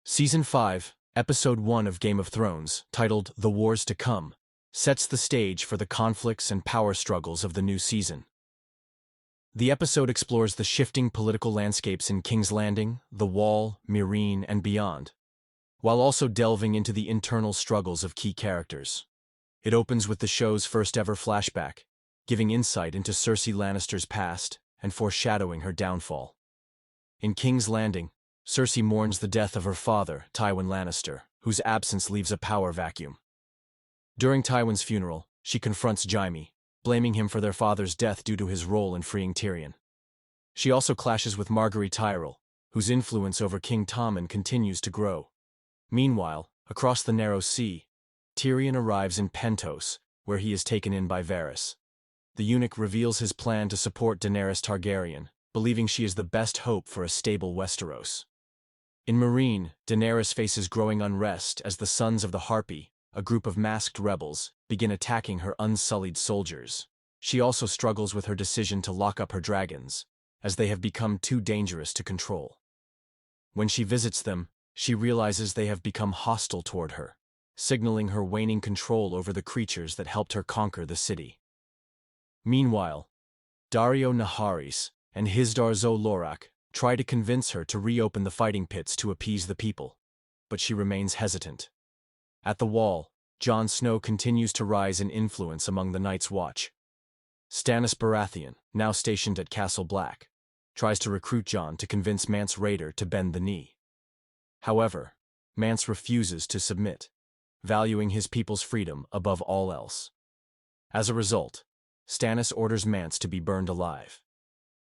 Season 5, Episode 1 of Game of Thrones, titled The Wars to Come, sets the stage for the conflicts and power struggles of the new season. The episode explores the shifting political landscapes in King's Landing, The Wall, Meereen, and beyond, while also delving into the internal struggles of key characters. It opens with the show's first-ever flashback, giving insight into Cersei Lannister's past and foreshadowing her downfall. In King's Landing, Cersei mourns the death of her father, Tywin Lannister, whose absence leaves a power vacuum. During Tywin's funeral, she confronts Jaime, blaming him for their father's death due to his role in freeing Tyrion. She also clashes with Margaery Tyrell, whose influence over King Tommen continues to grow. Meanwhile, across the Narrow Sea, Tyrion arrives in Pentos, where he is taken in by Varys. The eunuch reveals his plan to support Daenerys Targaryen, believing she is the best hope for a stable Westeros. In Meereen, Daenerys faces growing unrest as the Sons of the Harpy, a group of masked rebels, begin attacking her unsullied soldiers. She also struggles with her decision to lock up her dragons, as they have become too dangerous to control. When she visits them, she realizes they have become hostile toward her, signaling her waning control over the creatures that helped her conquer the city. Meanwhile, Daario Naharis and Hizdahr zo Loraq try to convince her to reopen the fighting pits to appease the people, but she remains hesitant. At the Wall, Jon Snow continues to rise in influence among the Night's Watch. Stannis Baratheon, now stationed at Castle Black, tries to recruit Jon to convince Mance Rayder to bend the knee. However, Mance refuses to submit, valuing his people's freedom above all else. As a result, Stannis orders Mance to be burned alive.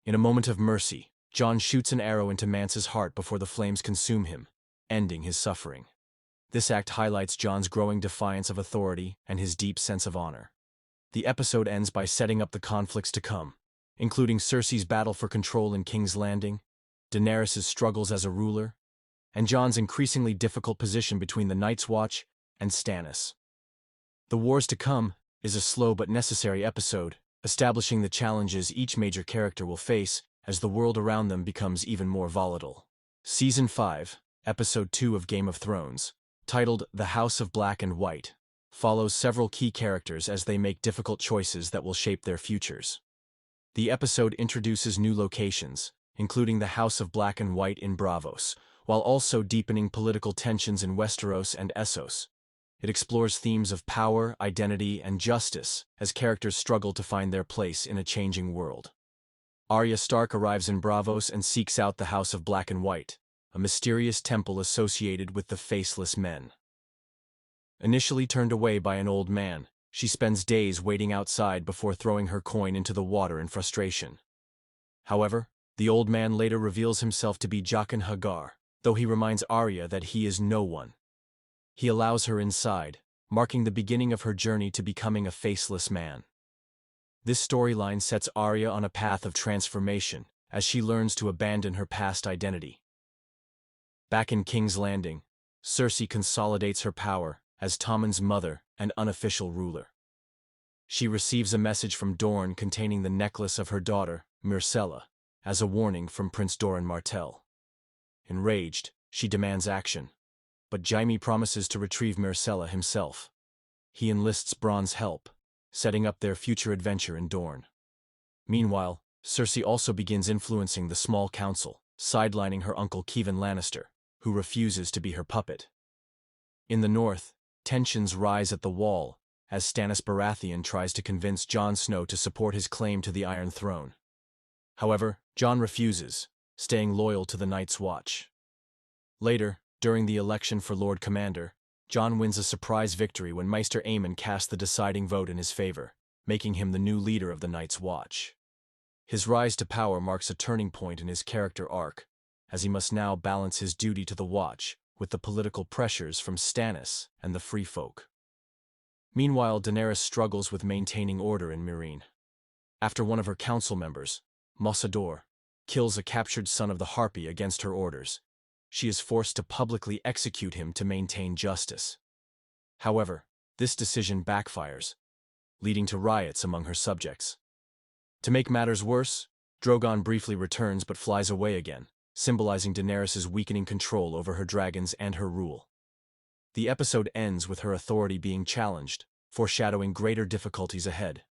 In a moment of mercy, Jon shoots an arrow into Mance's heart before the flames consume him, ending his suffering. This act highlights Jon's growing defiance of authority and his deep sense of honor. The episode ends by setting up the conflicts to come, including Cersei's battle for control in King's Landing, Daenerys' struggles as a ruler, and Jon's increasingly difficult position between the Night's Watch and Stannis. The Wars to Come is a slow but necessary episode, establishing the challenges each major character will face as the world around them becomes even more volatile. Season 5, Episode 2 of Game of Thrones, titled The House of Black and White, follows several key characters as they make difficult choices that will shape their futures. The episode introduces new locations, including the House of Black and White in Braavos, while also deepening political tensions in Westeros and Essos. It explores themes of power, identity, and justice as characters struggle to find their place in a changing world. Arya Stark arrives in Braavos and seeks out the House of Black and White, a mysterious temple associated with the Faceless Men. Initially turned away by an old man, she spends days waiting outside before throwing her coin into the water in frustration. However, the old man later reveals himself to be Jaqen H'ghar, though he reminds Arya that he is no one. He allows her inside, marking the beginning of her journey to becoming a faceless man. This storyline sets Arya on a path of transformation as she learns to abandon her past identity. Back in King's Landing, Cersei consolidates her power as Tommen's mother and unofficial ruler. She receives a message from Dorne containing the necklace of her daughter, Myrcella, as a warning from Prince Doran Martell. Enraged, she demands action, but Jaime promises to retrieve Myrcella himself. He enlists Bronn's help, setting up their future adventure in Dorne. Meanwhile, Cersei also begins influencing the small council, sidelining her uncle Kevan Lannister, who refuses to be her puppet. In the north, tensions rise at the Wall as Stannis Baratheon tries to convince Jon Snow to support his claim to the Iron Throne. However, Jon refuses, staying loyal to the Night's Watch. Later, during the election for Lord Commander, Jon wins a surprise victory when Maester Aemon casts the deciding vote in his favor, making him the new leader of the Night's Watch. His rise to power marks a turning point in his character arc, as he must now balance his duty to the Watch with the political pressures from Stannis and the Free Folk. Meanwhile, Daenerys struggles with maintaining order in Meereen. After one of her council members, Mos Ador, kills a captured son of the Harpy against her orders, she is forced to publicly execute him to maintain justice. However, this decision backfires, leading to riots among her subjects. To make matters worse, Drogon briefly returns but flies away again, symbolizing Daenerys' weakening control over her dragons and her rule. The episode ends with her authority being challenged, foreshadowing greater difficulties ahead.